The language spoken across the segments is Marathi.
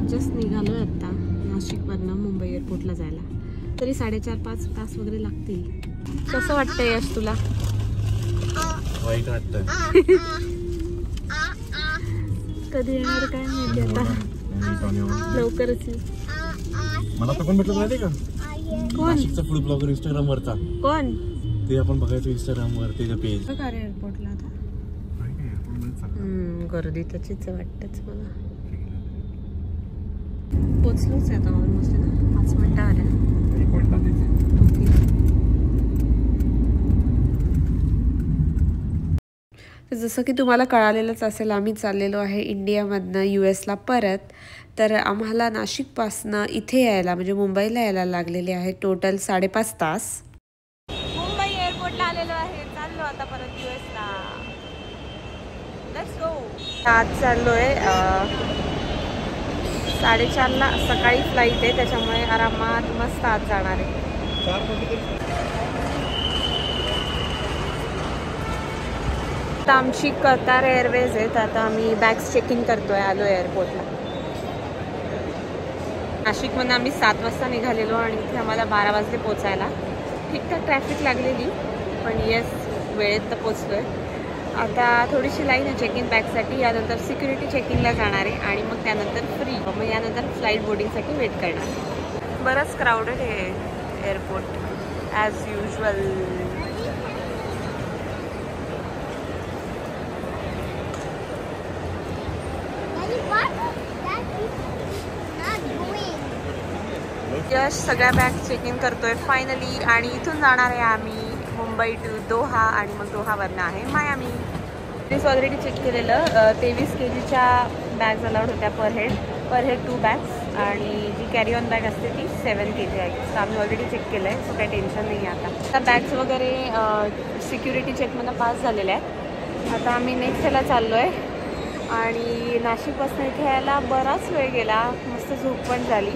जस्ट निघालो आहे आत्ता नाशिकवरनं मुंबई एअरपोर्टला जायला. तरी 4.5-5 तास वगैरे लागतील. कसं वाटतंय यश तुला? वाईट वाटतंय. कधी येणार काय माहिती आता. लवकरच मला तर पण भेटलं माहिती का? कोण? नाशिकचा फूड ब्लॉगर इंस्टाग्राम वरचा. कोण? ते आपण बघायचो इंस्टाग्राम वर त्याचं पेज. काय एअरपोर्टला आता गर्दी त्याचीच वाटतच मला. पोचलोच आहे आता ऑलमोस्ट ना. 5 मिनिटं आल्या. जसं की तुम्हाला कळालेलंच असेल, आम्ही चाललेलो आहे इंडियामधनं US ला परत. तर आम्हाला नाशिकपासनं इथे यायला म्हणजे मुंबईला यायला लागलेले आहे टोटल 5.5 तास. मुंबई एअरपोर्टला आलेलो आहे. चाललो आता परत US ला. Let's go. आज चाललोय 4:30ला सकाळी फ्लाईट आहे, त्याच्यामुळे आरामात मस्त आज जाणार आहे. आता आमची कतार एअरवेज आहेत. आता आम्ही बॅग्स चेकिंग करतोय. आलो एअरपोर्टला. नाशिकमधून आम्ही 7 वाजता निघालेलो आणि इथे आम्हाला 12 वाजले पोचायला. ठीकठाक ट्रॅफिक लागलेली, पण येस वेळेत तर पोचलोय. आता थोडीशी लाईन आहे चेक इन बॅगसाठी. यानंतर सिक्युरिटी चेकिंगला जाणार आहे आणि मग त्यानंतर फ्री. मग यानंतर फ्लाईट बोर्डिंगसाठी वेट करणार. बरंच क्राऊडेड आहे एअरपोर्ट ॲज युजल. यश सगळ्या बॅग चेक इन करतोय फायनली. आणि इथून जाणार आहे आम्ही मुंबई टू दोहा आणि मग दोहावरनं आहे मायामी. प्लीज ऑलरेडी चेक केलेलं 23 kgच्या बॅग्स अलाउड होत्या पर हेड 2 बॅग्स. आणि जी कॅरी ऑन बॅग असते ती 7 kg आहे. तर आम्ही ऑलरेडी चेक केलं आहे, सो काही टेन्शन नाही आहे. आता बॅग्स वगैरे सिक्युरिटी चेकमधून पास झालेल्या आहेत. आता आम्ही नेक्स्ट ह्याला चाललो आहे. आणि नाशिकपासून इथे यायला बराच वेळ गेला. मस्त झोप पण झाली,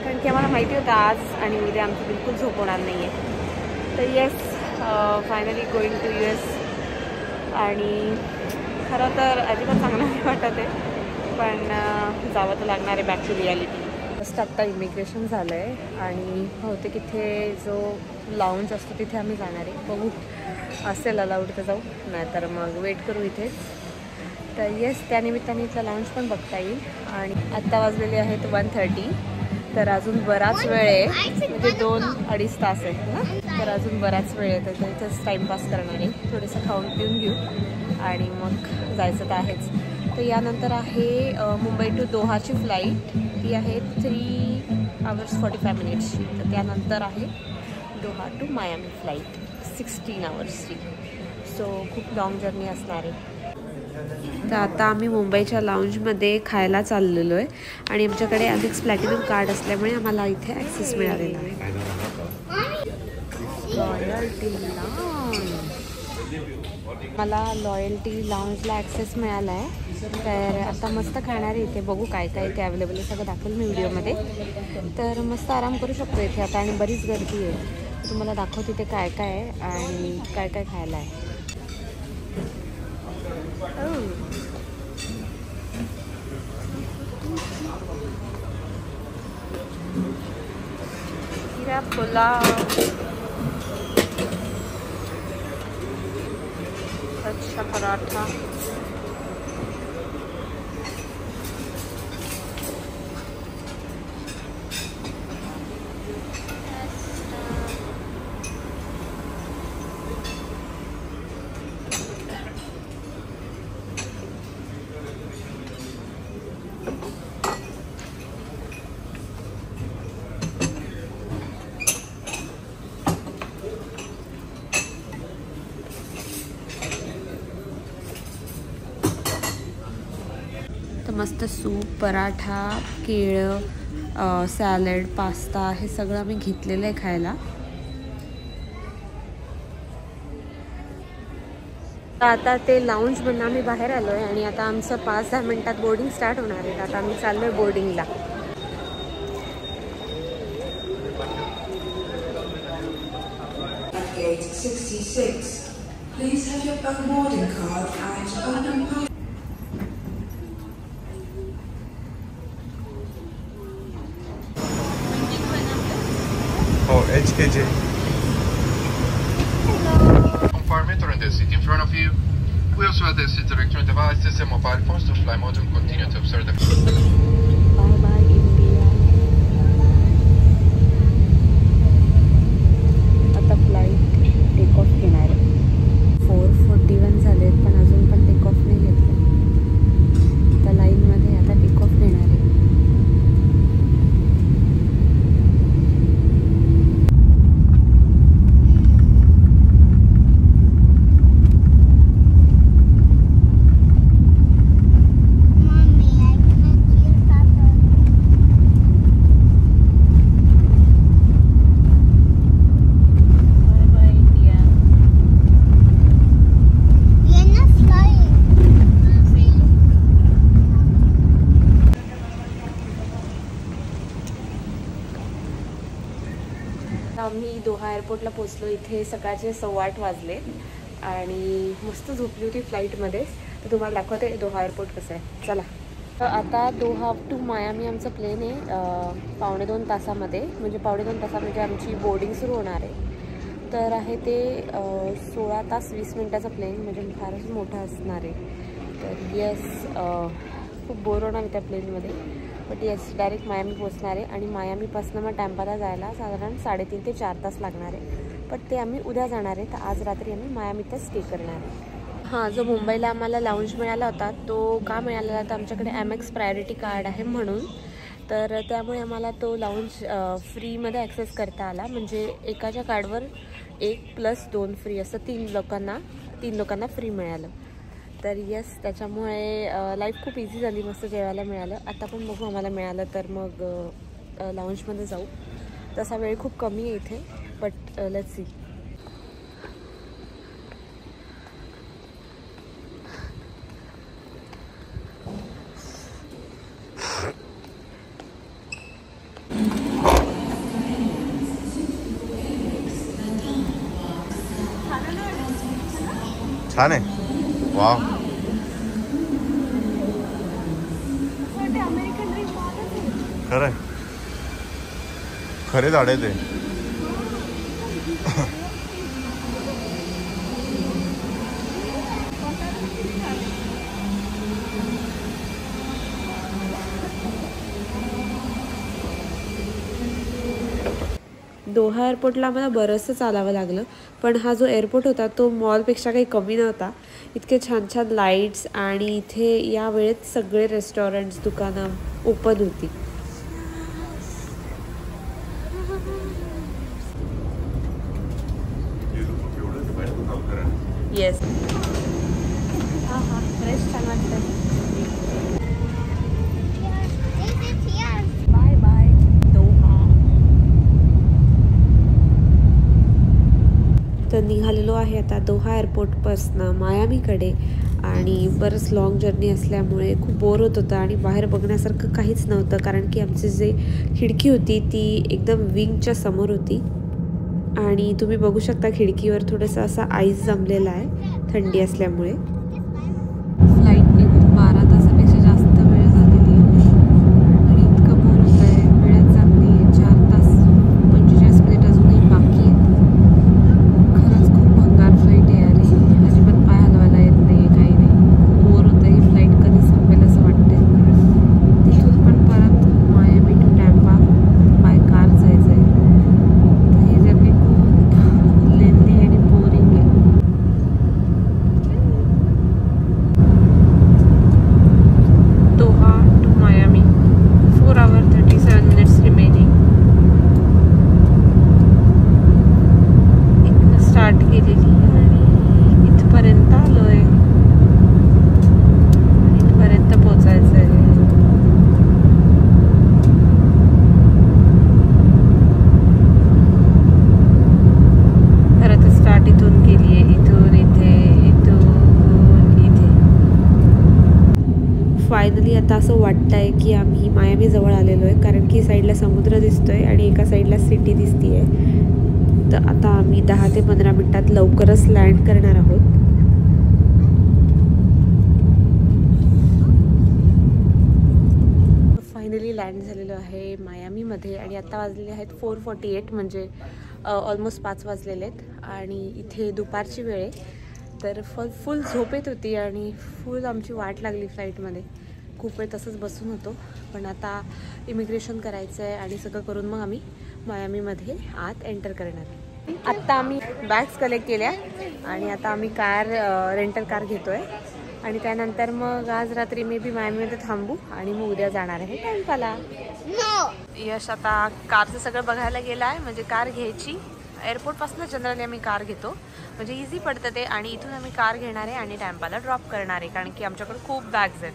कारण की आम्हाला माहिती होतं आज आणि उद्या आमची बिलकुल झोप होणार नाही आहे. तर yes finally going to US. आणि खरं तर अजिबात चांगलं नाही वाटत आहे, पण जावं तर लागणार आहे बॅक टू रियालिटी. जस्ट आत्ता इमिग्रेशन झालं आहे आणि बहुतेक इथे जो लाऊंज असतो तिथे आम्ही जाणार आहे. बघू असेल अलाउड तर जाऊ, नाहीतर मग वेट करू इथेच. तर येस त्यानिमित्ताने इथला लाऊंज पण बघता येईल. आणि आत्ता वाजलेले आहेत 1:30. तर अजून बराच वेळ आहे, म्हणजे 2-2.5 तास आहेत ना. तर अजून बराच वेळ आहे. तर इथंच टाईमपास करणार आहे. थोडंसं खाऊन पिऊन घेऊ आणि मग जायचं तर आहेच. तर यानंतर आहे मुंबई टू दोहाची फ्लाईट. ती आहे 3 hours 45 minutes. तर त्यानंतर आहे Doha to Miami flight 16 hours. So खूप लाँग जर्नी असणार आहे. तर आता आम्ही मुंबईच्या लाऊंजमध्ये खायला चाललेलो आहे आणि आमच्याकडे अमिक्स प्लॅटिनम कार्ड असल्यामुळे आम्हाला इथे ॲक्सेस मिळालेला आहे. Loyalty lounge. मला लॉयल्टी लाऊंजला ॲक्सेस मिळाला आहे. तर आता मस्त खाणार आहे इथे. बघू काय काय इथे अवेलेबल आहे, सगळं दाखवेल मी व्हिडिओमध्ये. तर मस्त आराम करू शकतो इथे आता. आणि बरीच गर्दी आहे. तुम्हाला दाखवते इथे काय काय आहे आणि काय काय खायला आहे. हिरा पुलाव, अच्छा पराठा, मस्त सूप, पराठा, केळं, सॅलड, पास्ता हे सगळं आम्ही घेतलेलं आहे खायला. आता ते लाऊंजमधून आम्ही बाहेर आलो आहे आणि आता आमचं 5-10 मिनिटात बोर्डिंग स्टार्ट होणार आहे. आता आम्ही चाललो आहे बोर्डिंगला. Gate 66. Please have your boarding card and open Compartment in the seat in front of you. We also have the seat electronic devices and mobile phones to fly mode and continue to observe the. Bye bye India. आता फ्लाईट टेक ऑफ घेणार आहे. 4:41 झालेत पण अजून पण टेक ऑफ नाही घेतलं. आता लाईनमध्ये आता टेक ऑफ घेणार आहे. आम्ही दोहा एअरपोर्टला पोचलो. इथे सकाळचे 8:15 वाजले आणि मस्त झोपली होती फ्लाईटमध्येच. तर तुम्हाला दाखवते दोहा एअरपोर्ट कसं आहे. चला. तर आता दोहा टू मायामी आमचं प्लेन आहे 2.25 तासामध्ये. म्हणजे 2.25 तासामध्ये आमची बोर्डिंग सुरू होणार आहे. तर आहे ते 16 तास 20 मिनटाचा प्लेन. म्हणजे फारच मोठा असणार आहे. तर येस खूप बोर होणार आहे त्या प्लेनमध्ये. बट येस डायरेक्ट मायामी पोचणार आहे. आणि मायामीपासून मग टॅम्पाला जायला साधारण 3.5 ते 4 तास लागणार आहे. बट ते आम्ही उद्या जाणार आहे. तर आज रात्री आम्ही मायामीतच स्टे करणार आहे. हां, जो मुंबईला आम्हाला लाऊंज मिळाला होता तो का मिळालेला तर आमच्याकडे MX प्रायोरिटी कार्ड आहे म्हणून. तर त्यामुळे आम्हाला तो लाऊंज फ्रीमध्ये ॲक्सेस करता आला. म्हणजे एकाच्या कार्डवर 1+2 फ्री असं 3 लोकांना फ्री मिळालं. तर येस त्याच्यामुळे लाईफ खूप इझी झाली. मस्त जेवायला मिळालं. आता पण बघू आम्हाला मिळालं तर मग लाऊंजमध्ये जाऊ. तसा वेळ खूप कमी आहे इथे. But let's see. छान आहे. वाव. खरंय. खरे झाड आहे ते. दोहा एअरपोर्टला आम्हाला बरंचसं चालावं लागलं. पण हा जो एअरपोर्ट होता तो मॉलपेक्षा काही कमी नव्हता. इतके छान छान लाईट्स आणि इथे या वेळेत सगळे रेस्टॉरंट्स दुकानं ओपन होती. येस. हां हां फ्रेश छान वाटतं. Bye bye Doha. तर निघालेलो आहे आता दोहा एअरपोर्टपासनं मायामीकडे. आणि बरंच लाँग जर्नी असल्यामुळे खूप बोर होत होतं आणि बाहेर बघण्यासारखं काहीच नव्हतं. कारण की आमची जी खिडकी होती ती एकदम विंगच्या समोर होती. आणि तुम्ही बघू शकता खिडकीवर थोडंसं असा आईस जमलेला आहे थंडी असल्यामुळे. फ्लाईट निघून 12 तासापेक्षा जास्त वेळ झालेली आहे आणि इतकं बोर होत आहे. वेळात चालली आहे 4 तास 45 मिनिट अजूनही बाकी आहेत. खरंच खूप भंगार फ्लाईट आहे यार. अजिबात पाय हलवायला येत नाही काही नाही. बोर होतं. ही फ्लाईट कधी संपेल असं वाटतंय. तिथून पण परत Miami to Tampa by car जायचं आहे. तर ही जर्नी खूप लेंदी आणि बोरिंग आहे. Doha to Miami 4 hours 37 minutes remaining. इथनं स्टार्ट केलेली आणि इथपर्यंत आलो आहे. इथपर्यंत पोचायचं आहे. खरं तर स्टार्ट इथून केली आहे. इथून इथे फायनली आता असं वाटतंय की आम्ही मायामी जवळ आलेलो आहे. कारण की साईडला समुद्र दिसतोय आणि एका साईडला सिटी दिसतीये. तर आता आम्ही 10 ते 15 मिनिटात लवकरच लँड करणार आहोत. फायनली लँड झालेलो आहे मायामीमध्ये आणि आता वाजलेले आहेत 4:48. म्हणजे ऑलमोस्ट 5 वाजलेले आहेत आणि इथे दुपारची वेळ आहे. तर फुल झोप येत होती आणि फुल आमची वाट लागली फ्लाईटमध्ये. खूप वेळ तसंच बसून होतो. पण आता इमिग्रेशन करायचं आहे आणि सगळं करून मग आम्ही मायामीमध्ये आत एंटर करणार आहे. आत्ता आम्ही बॅग्स कलेक्ट केल्या आणि आता आम्ही रेंटल कार घेतो आहे आणि त्यानंतर मग आज रात्री मे बी मायामीमध्ये थांबू आणि मग उद्या जाणार आहे टॅम्पाला. यश आता कारचं सगळं बघायला गेलं आहे. म्हणजे कार घ्यायची, एअरपोर्टपासून जनरली आम्ही कार घेतो म्हणजे इझी पडतं ते. आणि इथून आम्ही कार घेणार आहे आणि टॅम्पाला ड्रॉप करणार आहे कारण की आमच्याकडे खूप बॅग्स आहेत.